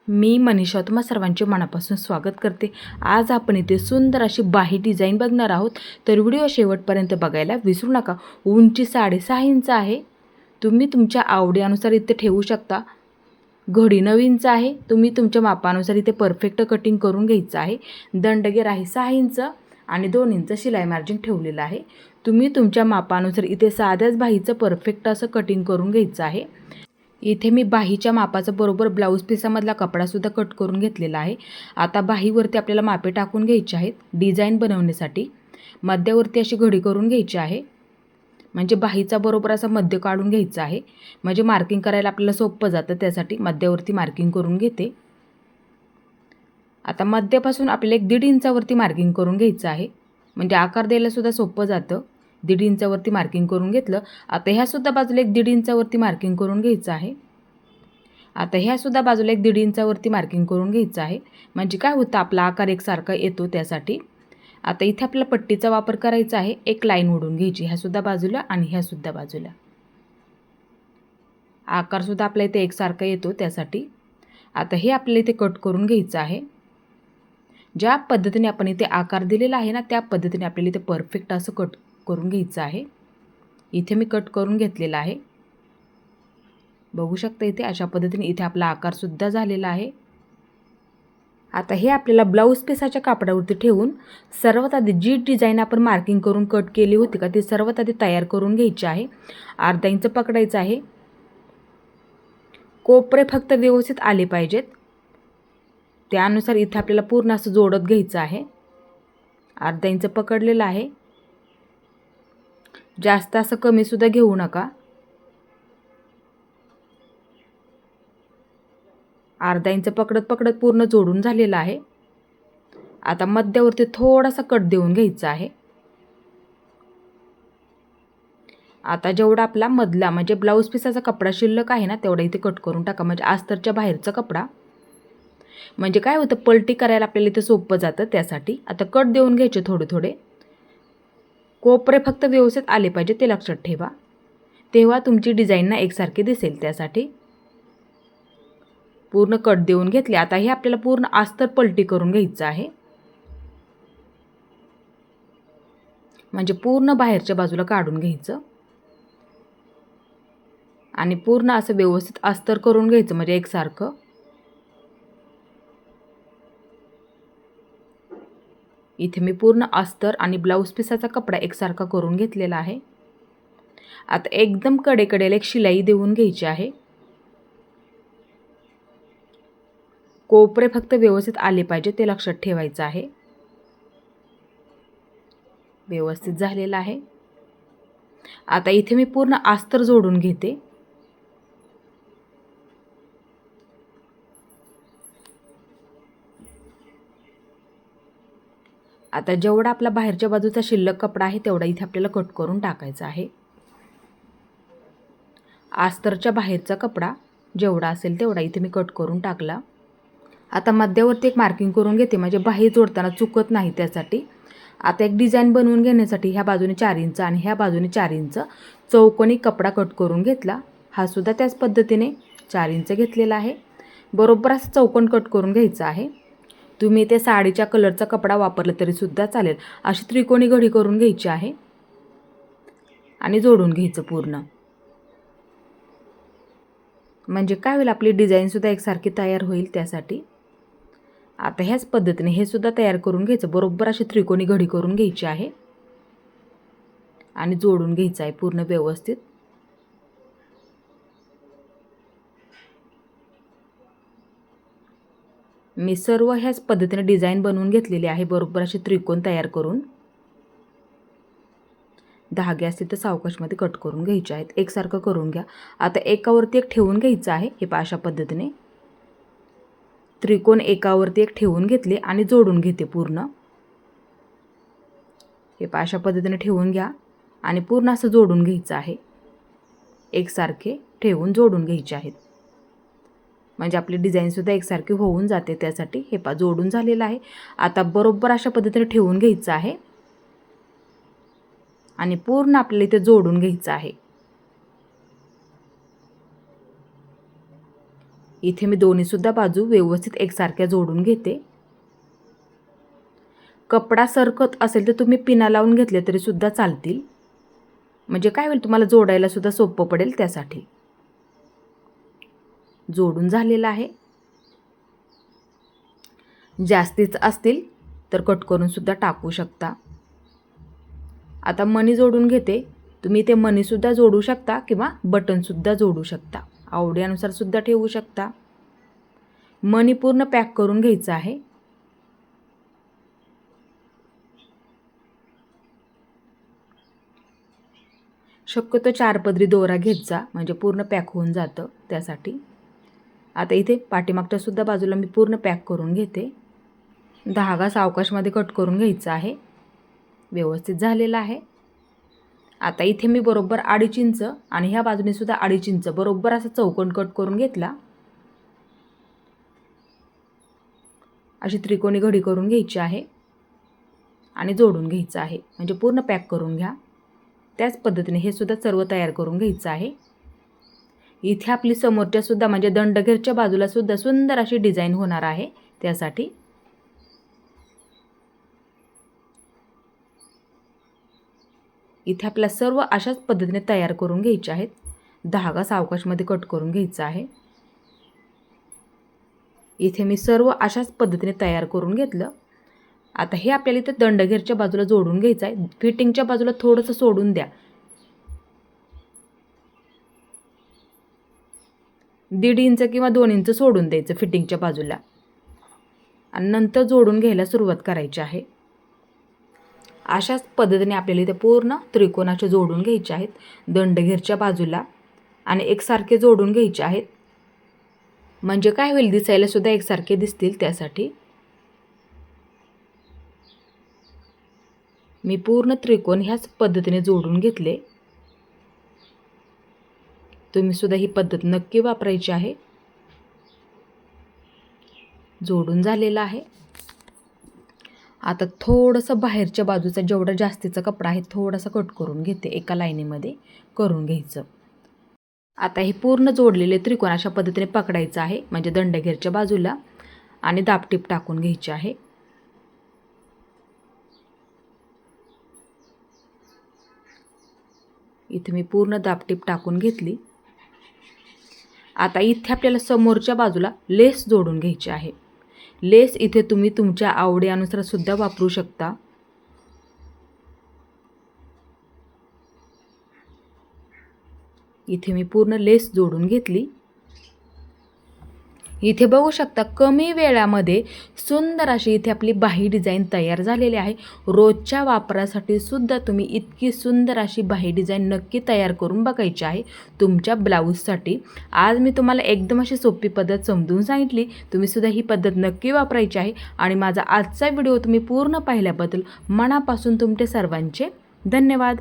मी मनीषा तुम्हा सर्वांचे मनापासून स्वागत करते। आज आपण इथे सुंदर अशी बाही डिझाईन बघणार आहोत, तर व्हिडिओ शेवटपर्यंत बघायला विसरू नका। उंची 6.5 इंच आहे, तुम्ही तुमच्या आवडीनुसार इथे ठेवू शकता। घडी 9 इंच आहे, तुम्ही तुमच्या मापानुसार इथे परफेक्ट कटिंग करून घ्यायचं आहे। दंडगेर आहे 6 इंच आणि 2 इंच शिलाई मार्जिन ठेवलेलं आहे। तुम्ही तुमच्या मापानुसार इथे साध्याच बाहीचं परफेक्ट असं कटिंग करून घ्यायचं आहे। इथे मी बाहीच्या मापाचा बरोबर ब्लाऊज पिसामधला कपडासुद्धा कट करून घेतलेला आहे। आता बाहीवरती आपल्याला मापे टाकून घ्यायचे आहेत डिझाईन बनवण्यासाठी। मध्यावरती अशी घडी करून घ्यायची आहे, म्हणजे बाहीचा बरोबर असा मध्य काढून घ्यायचा आहे, म्हणजे मार्किंग करायला आपल्याला सोपं जातं। त्यासाठी मध्यावरती मार्किंग करून घेते। आता मध्यापासून आपल्याला 1.5 इंचावरती मार्किंग करून घ्यायचं आहे, म्हणजे आकार द्यायला सुद्धा सोपं जातं। 1.5 इंचावरती मार्किंग करून घेतलं। आता ह्यासुद्धा बाजूला 1.5 इंचावरती मार्किंग करून घ्यायचं आहे। आता ह्यासुद्धा बाजूला 1.5 इंचावरती मार्किंग करून घ्यायचं आहे, म्हणजे काय होतं आपला आकार एकसारखा येतो त्यासाठी। आता इथे आपल्याला पट्टीचा वापर करायचा आहे। एक लाईन ओढून घ्यायची ह्यासुद्धा बाजूला आणि ह्यासुद्धा बाजूला। आकारसुद्धा आपल्या इथे एकसारखा येतो त्यासाठी। आता हे आपल्याला इथे कट करून घ्यायचं आहे। ज्या पद्धतीने आपण इथे आकार दिलेला आहे ना, त्या पद्धतीने आपल्याला इथे परफेक्ट असं कट करून घ्यायचं आहे। इथे मी कट करून घेतलेला आहे, बघू शकता। इथे अशा पद्धतीने इथे आपला आकारसुद्धा झालेला आहे। आता हे आपल्याला ब्लाऊज पिसाच्या कापडावरती ठेवून सर्वात आधी जी डिझाईन आपण मार्किंग करून कट केली होती का, ती सर्वात आधी तयार करून घ्यायची आहे। अर्धा इंच पकडायचं आहे, कोपरे फक्त व्यवस्थित आले पाहिजेत, त्यानुसार इथे आपल्याला पूर्ण असं जोडत घ्यायचं आहे। अर्धा इंच पकडलेलं आहे, जास्त असं कमी सुद्धा घेऊ नका। अर्धा इंच पकडत पकडत पूर्ण जोडून झालेला आहे। आता मध्यावरती थोडासा कट देऊन घ्यायचा आहे। आता जेवढा आपला मधला म्हणजे ब्लाऊज पिसाचा कपडा शिल्लक आहे ना, तेवढा इथे कट करून टाका, म्हणजे अस्तरच्या बाहेरचा कपडा। म्हणजे काय होतं पलटी करायला आपल्याला इथे सोपं जातं त्यासाठी। आता कट देऊन घ्यायचे थोडे थोडे, कोपरे फक्त व्यवस्थित आले पाहिजे ते लक्षात ठेवा, तेव्हा तुमची डिझाईन ना एकसारखी दिसेल। त्यासाठी पूर्ण कट देऊन घेतले। आता हे आपल्याला पूर्ण अस्तर पलटी करून घ्यायचं आहे, म्हणजे पूर्ण बाहेरच्या बाजूला काढून घ्यायचं आणि पूर्ण असं व्यवस्थित अस्तर करून घ्यायचं, म्हणजे एकसारखं। इथे मी पूर्ण अस्तर आणि ब्लाऊज पिसाचा कपडा एकसारखा करून घेतलेला आहे। आता एकदम कडेकडेला एक शिलाई देऊन घ्यायची आहे, कोपरे फक्त व्यवस्थित आले पाहिजे ते लक्षात ठेवायचं आहे। व्यवस्थित झालेला आहे। आता इथे मी पूर्ण अस्तर जोडून घेते। आता जेवढा आपला बाहेरच्या बाजूचा शिल्लक कपडा आहे तेवढा इथे आपल्याला कट करून टाकायचा आहे। अस्तरच्या बाहेरचा कपडा जेवढा असेल तेवढा इथे मी कट करून टाकला। आता मध्यावरती एक मार्किंग करून घेते, म्हणजे बाही जोडताना चुकत नाही त्यासाठी। आता एक डिझाईन बनवून घेण्यासाठी ह्या बाजूने 4 इंच आणि ह्या बाजूने 4 इंच चौकोनी कपडा कट करून घेतला। हा सुद्धा त्याच पद्धतीने 4 इंच घेतलेला आहे। बरोबर असं चौकोन कट करून घ्यायचा आहे। तुम्ही ते साडीच्या कलरचा कपडा वापरला तरी सुद्धा चालेल। अशी त्रिकोणी घडी करून घ्यायची आहे आणि जोडून घ्यायचं पूर्ण, म्हणजे काय होईल आपली डिझाईन सुद्धा एकसारखी तयार होईल त्यासाठी। आता ह्याच पद्धतीने हे सुद्धा तयार करून घ्यायचं। बरोबर अशी त्रिकोणी घडी करून घ्यायची आहे आणि जोडून घ्यायचं आहे पूर्ण व्यवस्थित। मी सर्व ह्याच पद्धतीने डिझाईन बनवून घेतलेली आहे, बरोबर अशी त्रिकोण तयार करून। धागे असतील तर सावकाशमध्ये कट करून घ्यायचे आहेत, एकसारखं करून घ्या। आता एकावरती एक ठेवून घ्यायचं आहे, हे पहा अशा पद्धतीने त्रिकोण एकावरती एक ठेवून घेतले आणि जोडून घेते पूर्ण। हे पहा अशा पद्धतीने ठेवून घ्या आणि पूर्ण असं जोडून घ्यायचं आहे, एकसारखे ठेवून जोडून घ्यायचे आहेत, म्हणजे आपली डिझाईन सुद्धा एकसारखी होऊन जाते त्यासाठी। हे पहा जोडून झालेलं आहे। आता बरोबर अशा पद्धतीने ठेवून घ्यायचं आहे आणि पूर्ण आपल्याला इथे जोडून घ्यायचं आहे। इथे मी दोन्हीसुद्धा बाजू व्यवस्थित एकसारख्या जोडून घेते. कपडा सरकत असेल तर तुम्ही पिना लावून घेतले तरी सुद्धा चालतील, म्हणजे काय होईल तुम्हाला जोडायला सुद्धा सोपं पडेल. त्यासाठी जोडून झालेला आहे. जास्तीच असतील तर कट करून सुद्धा टाकू शकता. आता मणी जोडून घेते. तुम्ही ते मणीसुद्धा जोडू शकता किंवा बटनसुद्धा जोडू शकता, आवडीनुसार सुद्धा ठेवू शकता. मणी पूर्ण पॅक करून घ्यायचं आहे. शक्यतो 4 पदरी दोरा घेत जा, म्हणजे पूर्ण पॅक होऊन जातं. त्यासाठी आता इथे पाठीमागच्या सुद्धा बाजूला मी पूर्ण पॅक करून घेते. धागा सावकाशमध्ये कट करून घ्यायचा आहे. व्यवस्थित झालेला आहे. आता इथे मी बरोबर 2.5 इंच आणि ह्या बाजूने सुद्धा 2.5 इंच बरोबर असा चौकोन कट करून घेतला. अशी त्रिकोणी घडी करून घ्यायची आहे आणि जोडून घ्यायचं आहे, म्हणजे पूर्ण पॅक करून घ्या. त्याच पद्धतीने हे सुद्धा सर्व तयार करून घ्यायचं आहे. इथे आपली समोरच्या सुद्धा म्हणजे दंडघेरच्या बाजूला सुद्धा सुंदर अशी डिझाईन होणार आहे. त्यासाठी इथे आपल्या सर्व अशाच पद्धतीने तयार करून घ्यायचे आहेत. धागा सावकाशमध्ये कट करून घ्यायचा आहे. इथे मी सर्व अशाच पद्धतीने तयार करून घेतलं. आता हे आपल्याला इथे दंडघेरच्या बाजूला जोडून घ्यायचं आहे. फिटिंगच्या बाजूला थोडंसं सोडून द्या. 1.5 इंच किंवा 2 इंच सोडून द्यायचं फिटिंगच्या बाजूला आणि नंतर जोडून घ्यायला सुरुवात करायची आहे. अशाच पद्धतीने आपल्याला इथे पूर्ण त्रिकोणाचे जोडून घ्यायचे आहेत. दंडघेरच्या बाजूला आणि एकसारखे जोडून घ्यायचे आहेत, म्हणजे काय होईल दिसायला सुद्धा एकसारखे दिसतील. त्यासाठी मी पूर्ण त्रिकोण ह्याच पद्धतीने जोडून घेतले. तुम्ही सुद्धा ही पद्धत नक्की वापरायची आहे. जोडून झालेला आहे. आता थोडंसं बाहेरच्या बाजूचा जेवढा जास्तीचा कपडा आहे थोडासा कट करून घेते. एका लाईनीमध्ये करून घ्यायचं. आता हे पूर्ण जोडलेले त्रिकोण अशा पद्धतीने पकडायचं आहे, म्हणजे दंडघेरच्या बाजूला आणि दाबटीप टाकून घ्यायची आहे. इथे मी पूर्ण दाबटीप टाकून घेतली. आता इथे आपल्याला समोरच्या बाजूला लेस जोडून घ्यायची आहे. लेस इथे तुम्ही तुमच्या आवडीनुसार सुद्धा वापरू शकता. इथे मी पूर्ण लेस जोडून घेतली. इथे बघू शकता कमी वेळामध्ये सुंदर अशी इथे आपली बाही डिझाईन तयार झालेली आहे. रोजच्या वापरासाठी सुद्धा तुम्ही इतकी सुंदर अशी बाही डिझाईन नक्की तयार करून बघायची आहे तुमच्या ब्लाऊजसाठी. आज मी तुम्हाला एकदम अशी सोपी पद्धत समजून सांगितली. तुम्ही सुद्धा ही पद्धत नक्की वापरायची आहे. आणि माझा आजचा व्हिडिओ तुम्ही पूर्ण पाहिल्याबद्दल मनापासून तुमचे सर्वांचे धन्यवाद.